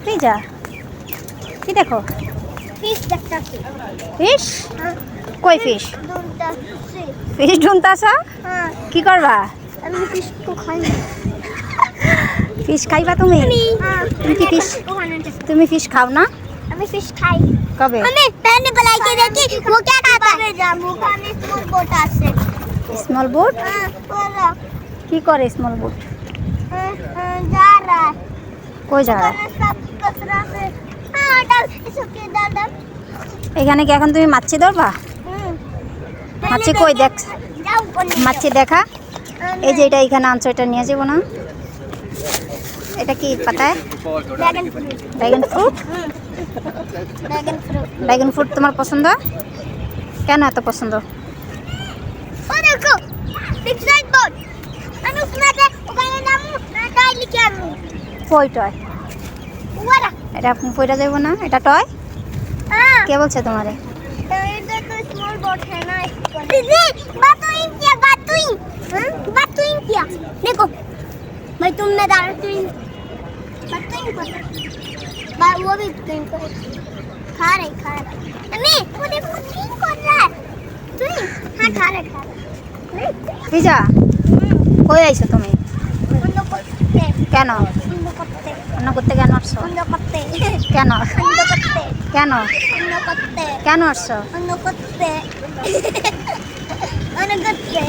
Pizza কি দেখো? Fish দেখতাছি। ফিশ? কই ফিশ? ঢুনতাছি। ফিশ ঢুনতাছা? হ্যাঁ, কি করবা? আমি ফিশ তো খাই না। ফিশ খাইবা তুমি? তুমি কি ফিশ? তুমি ফিশ খাও না? আমি ফিশ খাই। কবে? আমি पहले बुलाई के देखी वो क्या खाता है? जामू खाने स्मॉल बोट আছে। স্মল বুট? हाँ, बोला। কি করে স্মল বুট? जा रहा है। কই যাও? सब कचरा से हाँ डाल इसके डाल डाल। এখানে কি এখন তুমি মাছি ধরবা? মাছি কই দেখ? যাও বলে মাছি দেখা। এই যে এটা এখানে আনছো, এটা নিয়ে যাবো না? এটা কি পাতা? Dragon fruit. Dragon fruit? Dragon fruit. Dragon fruit তোমার পছন্দ? কেন এত পছন্দ? और देखो पिक्चर बोर्ड। আমি उसमें से ওখানে নামু টাই লিখে আনু। কই টয়? ওরা এটা আপনি পয়টা যাবো না? এটা টয়? हाँ কে বলছে তোমারে? इधर तो स्मॉल बोट है ना इसको। दीदी बातुइन क्या बातुइन? हाँ बातुइन क्या? देखो मैं तुम में डाल तुइन बातुइन को वो भी तुइन को खा रहे अम्मी वो देखो तुइन कर रहा है तुइन हाँ खा रहे পিজা কই আইছো তুমি? उन लोग करते কেন? उन लोग करते অন্য করতে কেন আসছো? उन लोग करते কেন? उन लोग करते কেন? उन लोग करते কেন আসছো? उन लोग करते उन लोग करते